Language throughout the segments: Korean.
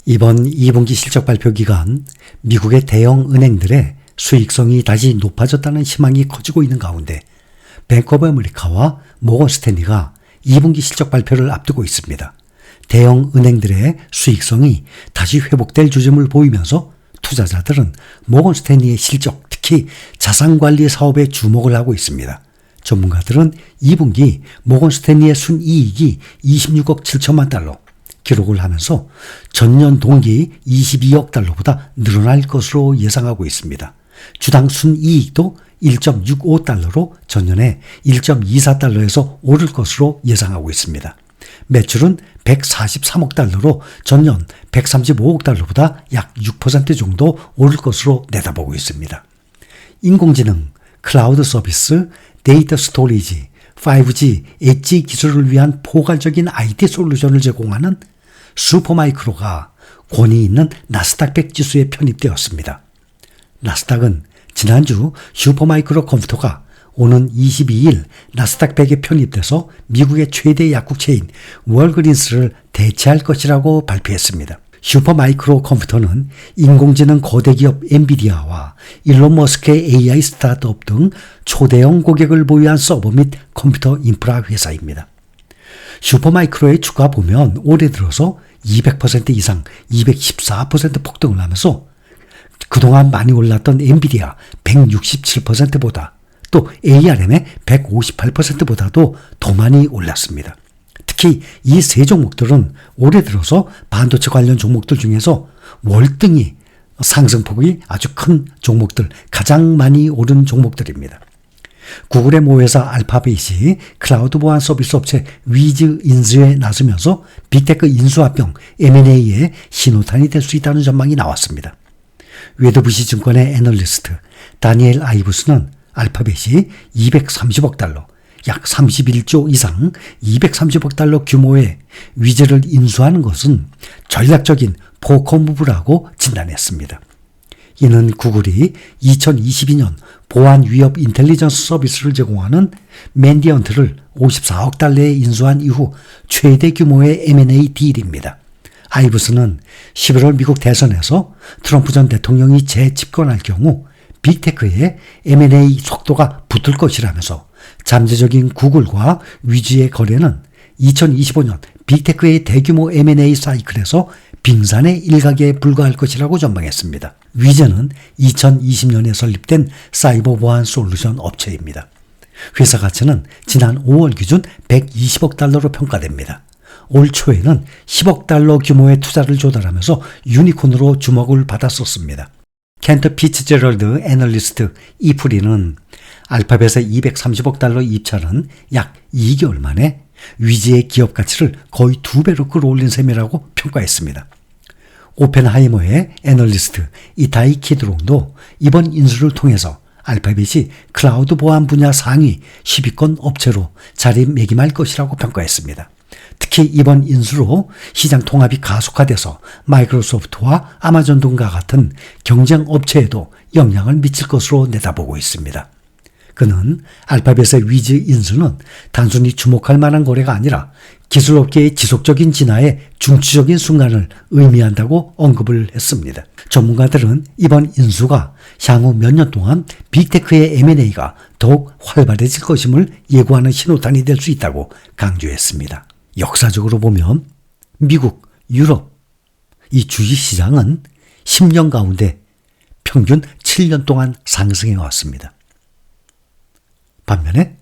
이번 2분기 실적 발표 기간 미국의 대형 은행들의 수익성이 다시 높아졌다는 희망이 커지고 있는 가운데 뱅크 오브 아메리카와 모건 스탠리가 2분기 실적 발표를 앞두고 있습니다. 대형 은행들의 수익성이 다시 회복될 조짐을 보이면서 투자자들은 모건 스탠리의 실적, 특히 자산관리 사업에 주목을 하고 있습니다. 전문가들은 2분기 모건 스탠리의 순이익이 26억 7천만 달러 기록을 하면서 전년 동기 22억 달러보다 늘어날 것으로 예상하고 있습니다. 주당 순이익도 1.65달러로 전년에 1.24달러에서 오를 것으로 예상하고 있습니다. 매출은 143억 달러로 전년 135억 달러보다 약 6% 정도 오를 것으로 내다보고 있습니다. 인공지능, 클라우드 서비스, 데이터 스토리지, 5G, 엣지 기술을 위한 포괄적인 IT 솔루션을 제공하는 슈퍼마이크로가 권위 있는 나스닥 100 지수에 편입되었습니다. 나스닥은 지난주 슈퍼마이크로 컴퓨터가 오는 22일 나스닥 100에 편입돼서 미국의 최대 약국체인 월그린스를 대체할 것이라고 발표했습니다. 슈퍼마이크로 컴퓨터는 인공지능 거대 기업 엔비디아와 일론 머스크의 AI 스타트업 등 초대형 고객을 보유한 서버 및 컴퓨터 인프라 회사입니다. 슈퍼마이크로의 주가 보면 올해 들어서 200% 이상 214% 폭등을 하면서 그동안 많이 올랐던 엔비디아 167%보다 또 ARM의 158%보다도 더 많이 올랐습니다. 특히 이 세 종목들은 올해 들어서 반도체 관련 종목들 중에서 월등히 상승폭이 아주 큰 종목들, 가장 많이 오른 종목들입니다. 구글의 모회사 알파벳이 클라우드 보안 서비스 업체 위즈 인수에 나서면서 빅테크 인수합병 M&A의 신호탄이 될 수 있다는 전망이 나왔습니다. 웨드부시 증권의 애널리스트 다니엘 아이브스는 알파벳이 230억 달러, 약 31조 이상 230억 달러 규모의 위즈를 인수하는 것은 전략적인 포커 무브라고 진단했습니다. 이는 구글이 2022년 보안 위협 인텔리전스 서비스를 제공하는 맨디언트를 54억 달러에 인수한 이후 최대 규모의 M&A 딜입니다. 아이브스는 11월 미국 대선에서 트럼프 전 대통령이 재집권할 경우 빅테크의 M&A 속도가 붙을 것이라면서 잠재적인 구글과 위즈의 거래는 2025년 빅테크의 대규모 M&A 사이클에서 빙산의 일각에 불과할 것이라고 전망했습니다. 위즈는 2020년에 설립된 사이버 보안 솔루션 업체입니다. 회사 가치는 지난 5월 기준 120억 달러로 평가됩니다. 올 초에는 10억 달러 규모의 투자를 조달하면서 유니콘으로 주목을 받았었습니다. 켄터 피츠제럴드 애널리스트 이프리는 알파벳의 230억 달러 입찰은 약 2개월 만에 위즈의 기업 가치를 거의 2배로 끌어올린 셈이라고 평가했습니다. 오펜하이머의 애널리스트 이타이 키드롱도 이번 인수를 통해서 알파벳이 클라우드 보안 분야 상위 10위권 업체로 자리매김할 것이라고 평가했습니다. 특히 이번 인수로 시장 통합이 가속화돼서 마이크로소프트와 아마존 등과 같은 경쟁 업체에도 영향을 미칠 것으로 내다보고 있습니다. 그는 알파벳의 위즈 인수는 단순히 주목할 만한 거래가 아니라 기술업계의 지속적인 진화의 중추적인 순간을 의미한다고 언급을 했습니다. 전문가들은 이번 인수가 향후 몇 년 동안 빅테크의 M&A가 더욱 활발해질 것임을 예고하는 신호탄이 될 수 있다고 강조했습니다. 역사적으로 보면 미국, 유럽, 이 주식시장은 10년 가운데 평균 7년 동안 상승해 왔습니다. 반면에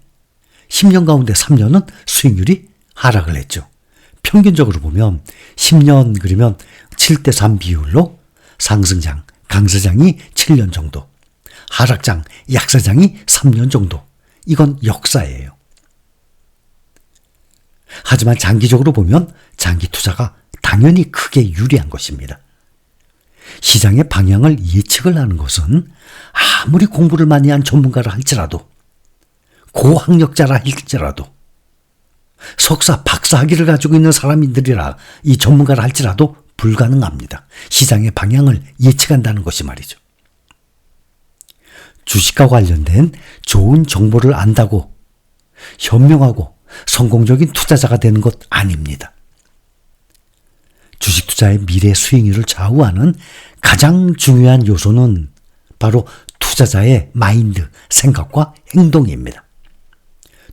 10년 가운데 3년은 수익률이 하락을 했죠. 평균적으로 보면 10년 그러면 7대3 비율로 상승장, 강세장이 7년 정도, 하락장, 약세장이 3년 정도. 이건 역사예요. 하지만 장기적으로 보면 장기 투자가 당연히 크게 유리한 것입니다. 시장의 방향을 예측을 하는 것은 아무리 공부를 많이 한 전문가라 할지라도 고학력자라 할지라도 석사, 박사 학위를 가지고 있는 사람들이라 이 전문가라 할지라도 불가능합니다. 시장의 방향을 예측한다는 것이 말이죠. 주식과 관련된 좋은 정보를 안다고 현명하고 성공적인 투자자가 되는 것 아닙니다. 주식 투자의 미래 수익률을 좌우하는 가장 중요한 요소는 바로 투자자의 마인드, 생각과 행동입니다.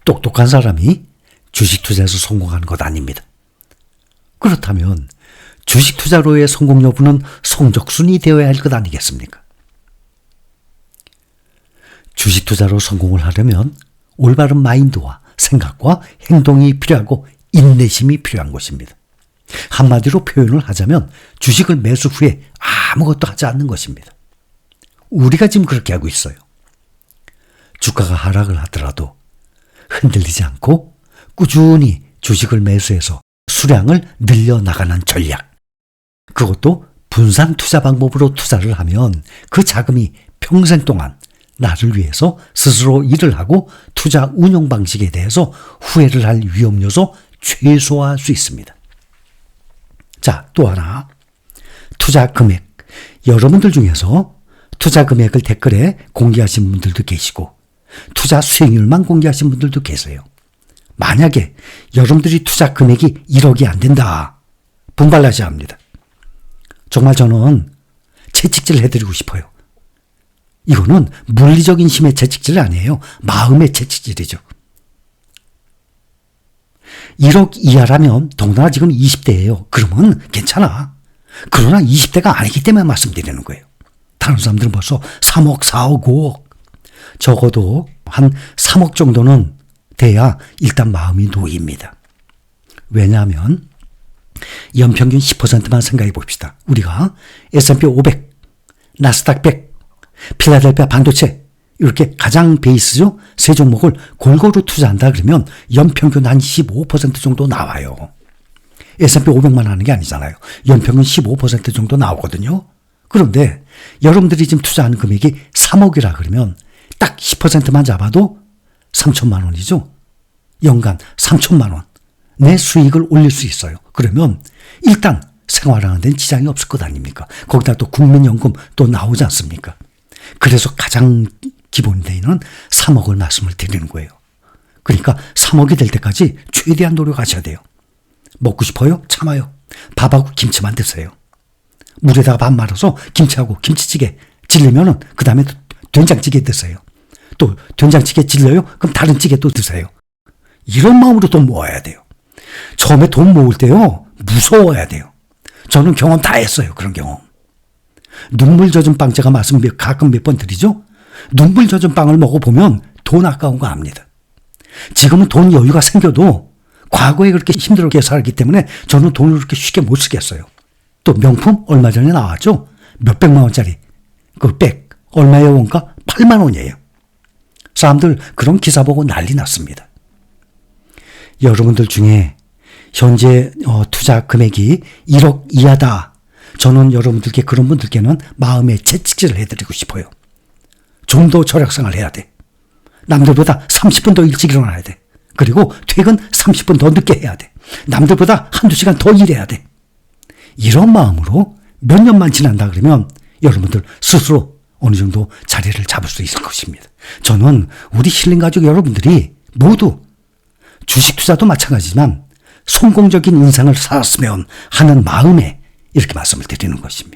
똑똑한 사람이 주식 투자에서 성공하는 것 아닙니다. 그렇다면 주식 투자로의 성공 여부는 성적순이 되어야 할 것 아니겠습니까? 주식 투자로 성공을 하려면 올바른 마인드와 생각과 행동이 필요하고 인내심이 필요한 것입니다. 한마디로 표현을 하자면 주식을 매수 후에 아무것도 하지 않는 것입니다. 우리가 지금 그렇게 하고 있어요. 주가가 하락을 하더라도 흔들리지 않고 꾸준히 주식을 매수해서 수량을 늘려나가는 전략. 그것도 분산 투자 방법으로 투자를 하면 그 자금이 평생 동안 나를 위해서 스스로 일을 하고 투자 운용 방식에 대해서 후회를 할 위험 요소 최소화할 수 있습니다. 자, 또 하나. 투자 금액. 여러분들 중에서 투자 금액을 댓글에 공개하신 분들도 계시고 투자 수익률만 공개하신 분들도 계세요. 만약에 여러분들이 투자 금액이 1억이 안 된다. 분발하셔야 합니다. 정말 저는 채찍질 해드리고 싶어요. 이거는 물리적인 힘의 채찍질이 아니에요. 마음의 채찍질이죠. 1억 이하라면 더구나 지금 20대예요. 그러면 괜찮아. 그러나 20대가 아니기 때문에 말씀드리는 거예요. 다른 사람들은 벌써 3억, 4억, 5억. 적어도 한 3억 정도는 돼야 일단 마음이 놓입니다. 왜냐하면 연평균 10%만 생각해 봅시다. 우리가 S&P 500, 나스닥 100, 필라델피아 반도체 이렇게 가장 베이스죠. 세 종목을 골고루 투자한다 그러면 연평균 한 15% 정도 나와요. S&P 500만 하는 게 아니잖아요. 연평균 15% 정도 나오거든요. 그런데 여러분들이 지금 투자하는 금액이 3억이라 그러면 딱 10%만 잡아도 3천만 원이죠. 연간 3천만 원. 내 수익을 올릴 수 있어요. 그러면 일단 생활하는 데는 지장이 없을 것 아닙니까? 거기다 또 국민연금 또 나오지 않습니까? 그래서 가장 기본이 되는 3억을 말씀을 드리는 거예요. 그러니까 3억이 될 때까지 최대한 노력하셔야 돼요. 먹고 싶어요? 참아요. 밥하고 김치만 드세요. 물에다가 밥 말아서 김치하고 김치찌개 질리면은 그 다음에 된장찌개 드세요. 또 된장찌개 질려요? 그럼 다른 찌개 또 드세요. 이런 마음으로 돈 모아야 돼요. 처음에 돈 모을 때요, 무서워야 돼요. 저는 경험 다 했어요. 그런 경험. 눈물 젖은 빵 제가 말씀 가끔 몇 번 드리죠. 눈물 젖은 빵을 먹어보면 돈 아까운 거 압니다. 지금은 돈 여유가 생겨도 과거에 그렇게 힘들게 살았기 때문에 저는 돈을 그렇게 쉽게 못 쓰겠어요. 또 명품 얼마 전에 나왔죠. 몇백만 원짜리 그 백 얼마의 원가? 8만 원이에요. 사람들 그런 기사 보고 난리 났습니다. 여러분들 중에 현재 투자 금액이 1억 이하다. 저는 여러분들께 그런 분들께는 마음의 채찍질을 해드리고 싶어요. 좀 더 절약생활 해야 돼. 남들보다 30분 더 일찍 일어나야 돼. 그리고 퇴근 30분 더 늦게 해야 돼. 남들보다 한두 시간 더 일해야 돼. 이런 마음으로 몇 년만 지난다 그러면 여러분들 스스로 어느 정도 자리를 잡을 수 있을 것입니다. 저는 우리 힐링 가족 여러분들이 모두 주식 투자도 마찬가지지만 성공적인 인생을 살았으면 하는 마음에 이렇게 말씀을 드리는 것입니다.